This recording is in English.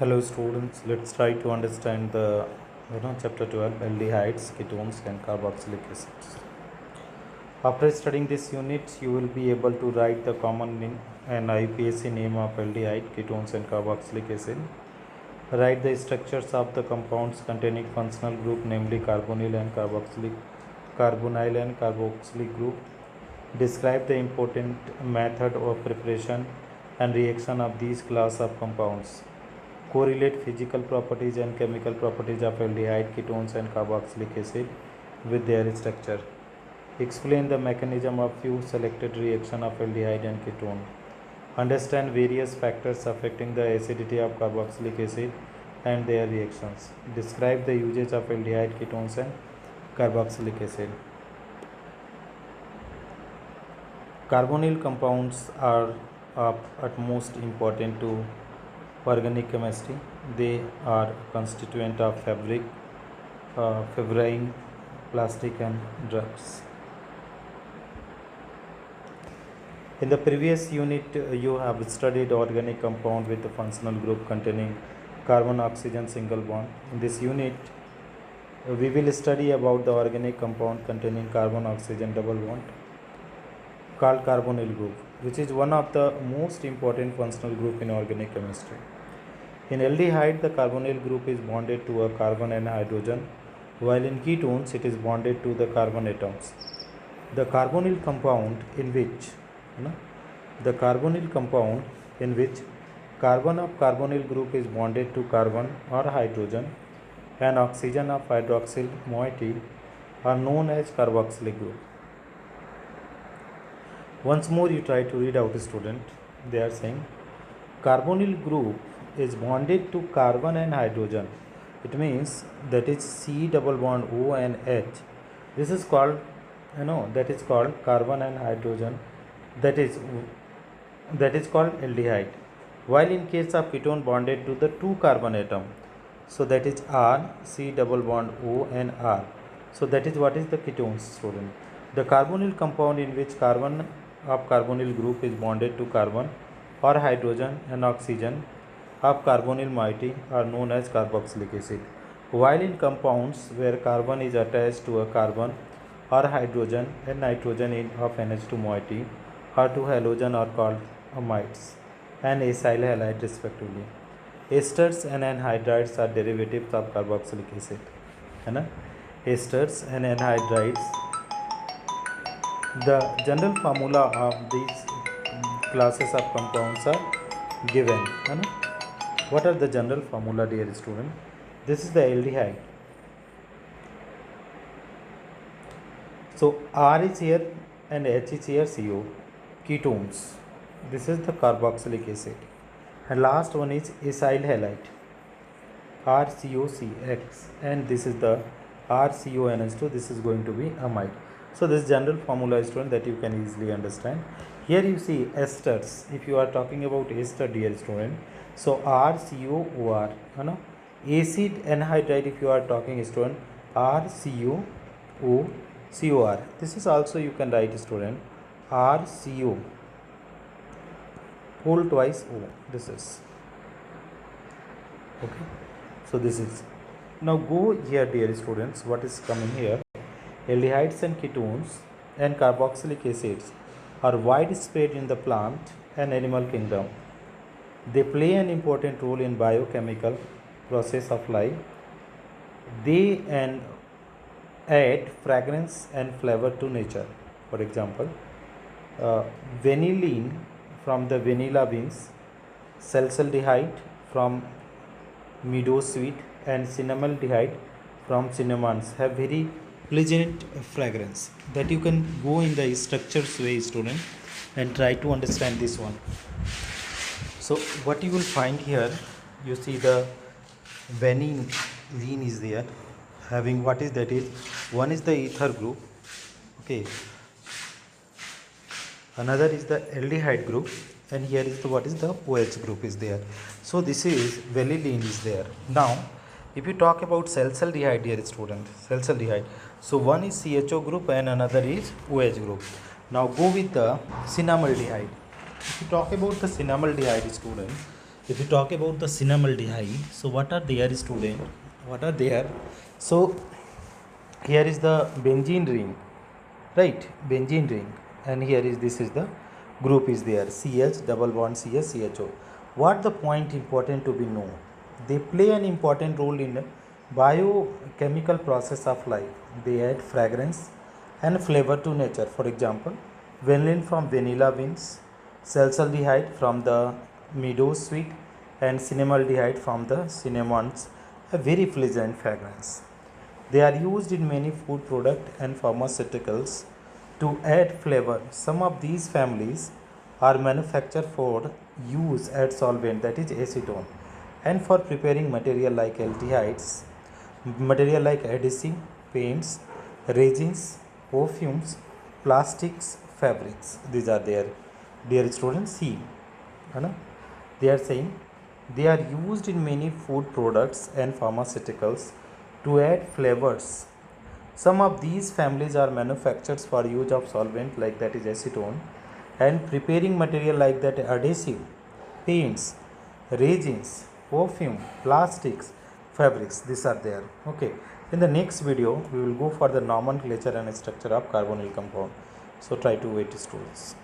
Hello students, let's try to understand the chapter 12 aldehydes, ketones and carboxylic acids. After studying this unit, you will be able to write the common and IUPAC name of aldehyde, ketones and carboxylic acid. Write the structures of the compounds containing functional group, namely carbonyl and carboxylic group. Describe the important method of preparation and reaction of these class of compounds. Correlate physical properties and chemical properties of aldehyde, ketones and carboxylic acid with their structure. Explain the mechanism of few selected reaction of aldehyde and ketone. Understand various factors affecting the acidity of carboxylic acid and their reactions. Describe the uses of aldehyde, ketones and carboxylic acid. Carbonyl compounds are of utmost importance to organic chemistry. They are constituent of fabric, fibrin, plastic and drugs. In the previous unit, you have studied organic compound with a functional group containing carbon-oxygen single bond. In this unit, we will study about the organic compound containing carbon-oxygen double bond called carbonyl group, which is one of the most important functional group in organic chemistry. In aldehyde, the carbonyl group is bonded to a carbon and hydrogen, while in ketones it is bonded to the carbon atoms. The carbonyl compound in which carbon of carbonyl group is bonded to carbon or hydrogen and oxygen of hydroxyl moiety are known as carboxylic group. Once more you try to read out, student. They are saying carbonyl group is bonded to carbon and hydrogen. It means that is C double bond O and H. This is called that is called carbon and hydrogen. That is called aldehyde. While in case of ketone bonded to the two carbon atom, so that is R, C double bond O and R. So that is what is the ketones, student. The carbonyl compound in which carbon of carbonyl group is bonded to carbon or hydrogen and oxygen of carbonyl moiety are known as carboxylic acid. While in compounds where carbon is attached to a carbon or hydrogen and nitrogen of NH2 moiety or to halogen are called amides and acyl halide respectively. Esters and anhydrides are derivatives of carboxylic acid. Esters and anhydrides. The general formula of these classes of compounds are given. What are the general formula, dear student? This is the aldehyde. So R is here and H is here, CO. Ketones. This is the carboxylic acid. And last one is acyl halide. RCOCX. And this is the RCONH2. This is going to be amide. So this general formula, student, that you can easily understand. Here you see esters. If you are talking about ester, dear student, so RCOOR, acid anhydride. If you are talking, student, RCOCOR. This is also you can write, student, RCO whole twice O. This is okay. So this is now go here, dear students. What is coming here? Aldehydes and ketones and carboxylic acids are widespread in the plant and animal kingdom. They play an important role in biochemical process of life. They add fragrance and flavor to nature. For example, vanillin from the vanilla beans, salicylaldehyde from meadowsweet, and cinnamaldehyde from cinnamons have very pleasant fragrance. That you can go in the structures way, student, and try to understand this one. So what you will find here, you see the vanillin is there, having what is that is one is the ether group, okay, another is the aldehyde group, and here is the what is the OH group is there. So this is vanillin is there. Now if you talk about salicylaldehyde, dear student, salicylaldehyde, so one is CHO group and another is OH group. Now go with the cinnamaldehyde. If you talk about the cinnamaldehyde, student, If you talk about the cinnamaldehyde, so what are there, student? What are there? So here is the benzene ring, right? Benzene ring, and here is this is the group is there, CH double bond CS CHO. What the point important to be known? They play an important role in biochemical process of life. They add fragrance and flavor to nature. For example, vanillin from vanilla beans, salicylaldehyde from the meadow sweet, and cinnamaldehyde from the cinnamons, a very pleasant fragrance. They are used in many food products and pharmaceuticals to add flavor. Some of these families are manufactured for use as solvent, that is acetone, and for preparing material like aldehydes, material like adhesive, paints, resins, perfumes, plastics, fabrics. These are there. Dear students, see, है ना? They are saying they are used in many food products and pharmaceuticals to add flavors. Some of these families are manufactured for use of solvent like that is acetone, and preparing material like that adhesive, paints, resins, perfume, plastics, fabrics. These are there. Okay. In the next video, we will go for the nomenclature and structure of carbonyl compound. So try to wait, students.